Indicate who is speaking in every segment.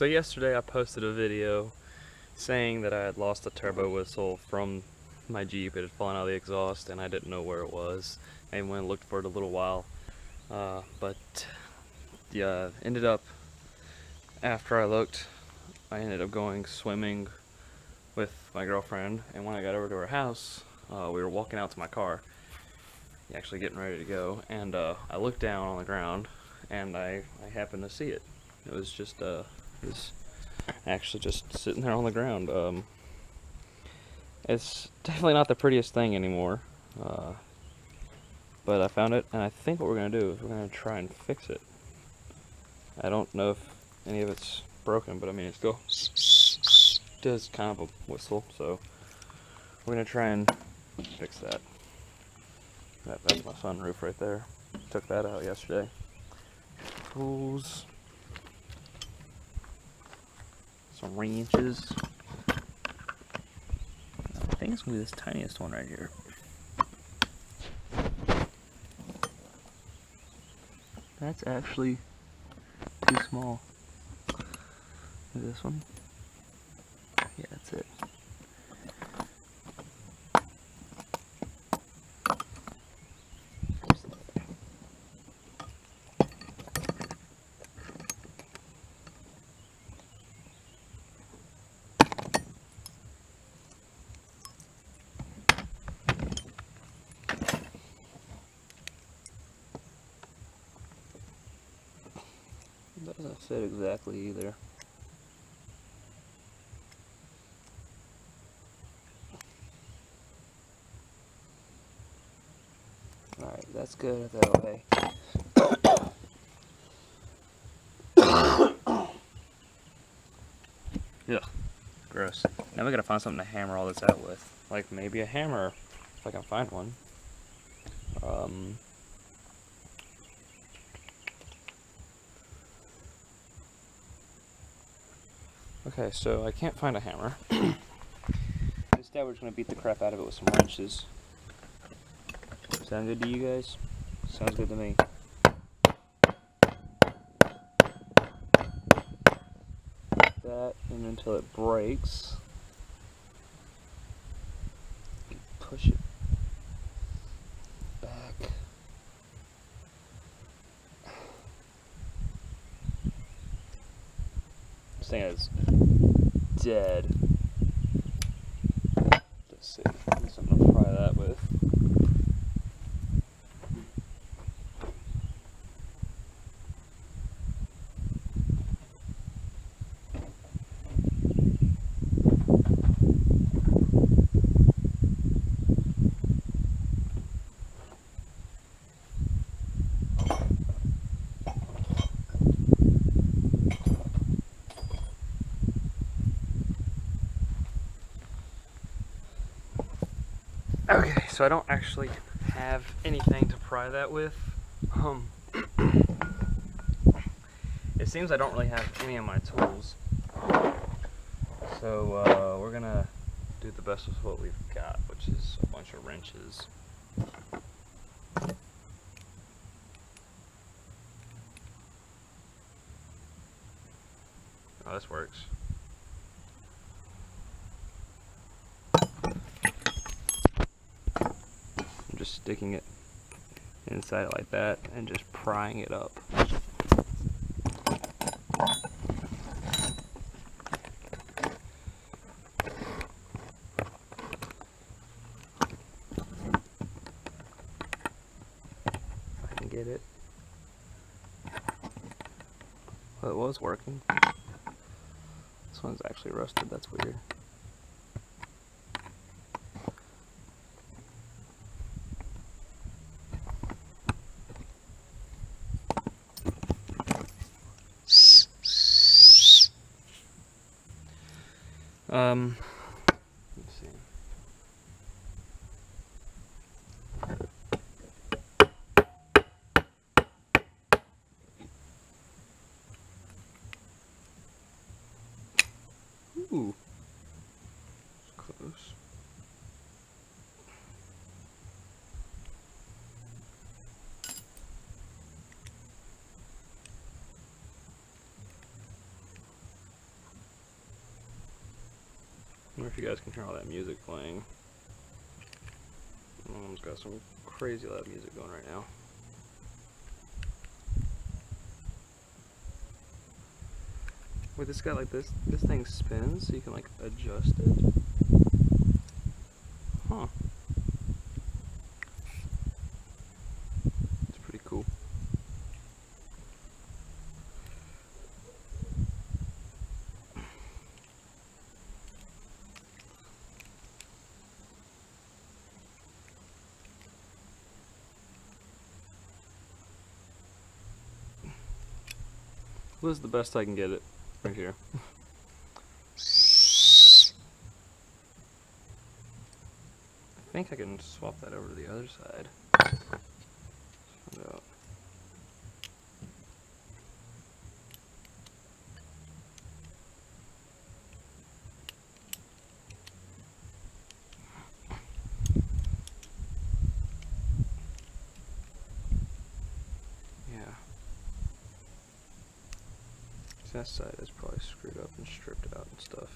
Speaker 1: So yesterday I posted a video saying that I had lost a turbo whistle from my Jeep. It had fallen out of the exhaust and I didn't know where it was. I went and looked for it a little while, but yeah, ended up, after I looked, I ended up going swimming with my girlfriend, and when I got over to her house, we were walking out to my car, actually getting ready to go, and I looked down on the ground and I happened to see it. It was just it was actually just sitting there on the ground. It's definitely not the prettiest thing anymore, but I found it, and I think what we're going to do is we're going to try and fix it. I don't know if any of it's broken, but I mean, it still does kind of a whistle, so we're going to try and fix that. That's my sunroof right there. Took that out yesterday. Tools. Some wrenches. I think it's going to be this tiniest one right here. That's actually too small. This one? Yeah, that's it. Doesn't fit exactly either. Alright, that's good that way. Ugh, gross. Now we gotta find something to hammer all this out with. Like maybe a hammer, if I can find one. Okay, so I can't find a hammer. Instead, we're just gonna beat the crap out of it with some wrenches. Sound good to you guys? Sounds good to me. That in until it breaks. Push it back. This thing is dead. Let's see. I'm gonna pry that with. Okay, so I don't actually have anything to pry that with. It seems I don't really have any of my tools. So we're gonna do the best with what we've got, which is a bunch of wrenches. Oh, this works. I'm just sticking it inside it like that and just prying it up. I can get it. Well, it was working. This one's actually rusted, that's weird. Let's see. Ooh. Close. wonder if you guys can hear all that music playing. My mom's got some crazy loud music going right now. Wait, this got like this thing spins so you can like adjust it? Huh. It's pretty cool. This is the best I can get it right here. I think I can swap that over to the other side. Let's find out. Yeah. That side is probably screwed up and stripped out and stuff.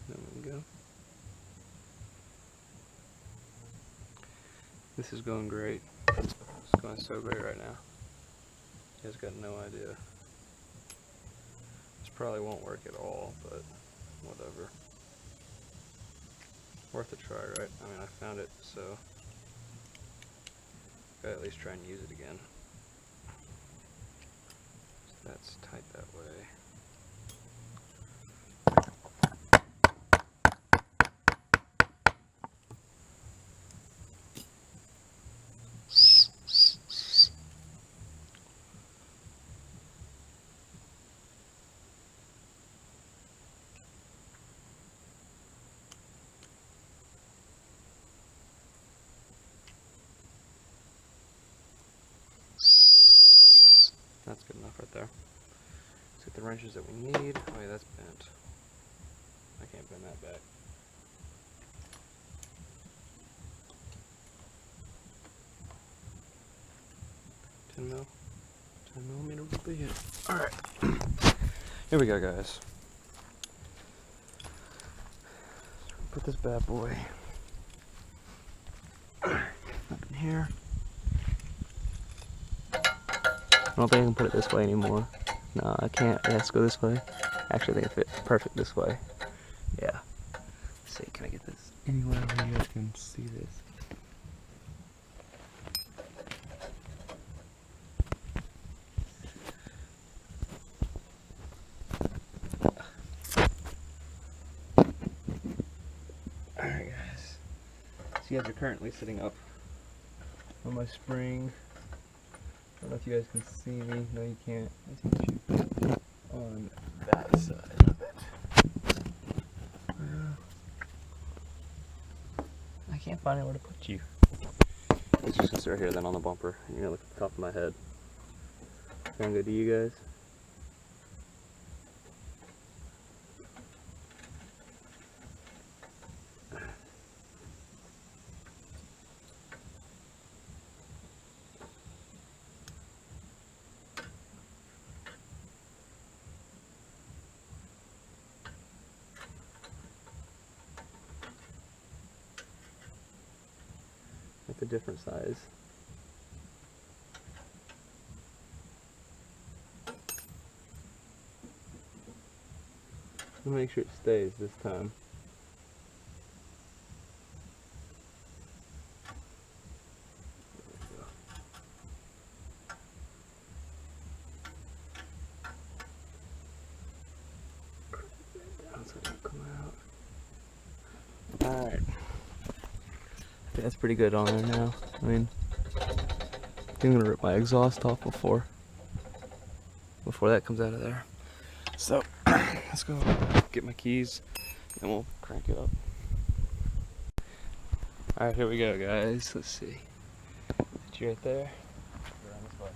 Speaker 1: There we go. This is going great. It's going so great right now. You guys got no idea. This probably won't work at all, but whatever. Worth a try, right? I mean, I found it, so gotta at least try and use it again. So that's tight that way. That's good enough right there. Let's get the wrenches that we need. Oh yeah, that's bent. I can't bend that back. $10 mil? 10mm will be it. Alright. Here we go, guys. Put this bad boy up in here. I don't think I can put it this way anymore. No, I can't. It has to go this way. Actually, I think it fits perfect this way. Yeah. Let's see, can I get this anywhere where you guys can see this? Alright, guys. So you guys are currently sitting up on my spring. I don't know if you guys can see me. No, you can't. Let's put you on that side of it. I can't find anywhere to put you. It's just gonna sit right here, then on the bumper. And you're gonna look at the top of my head. Sound good to you guys? It's a different size. I'll make sure it stays this time. Alright. That's pretty good on there now. I mean, I think I'm gonna rip my exhaust off before that comes out of there. So, let's go get my keys and we'll crank it up. Alright, here we go, guys. Let's see. Put you right there. Go around this way.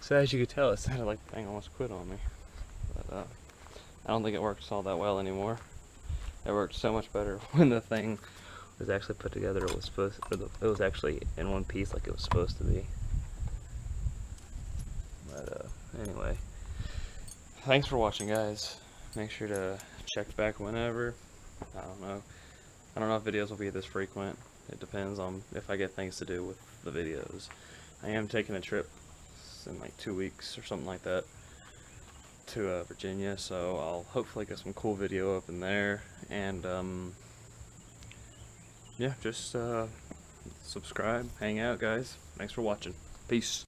Speaker 1: So as you could tell, it sounded like the thing almost quit on me. But I don't think it works all that well anymore. It worked so much better when the thing was actually put together. It was supposed, it was actually in one piece like it was supposed to be. But anyway, thanks for watching, guys. Make sure to check back whenever. I don't know if videos will be this frequent. It depends on if I get things to do with the videos. I am taking a trip in like 2 weeks or something like that to Virginia, so I'll hopefully get some cool video up in there. And yeah, just subscribe, hang out, guys. Thanks for watching. Peace.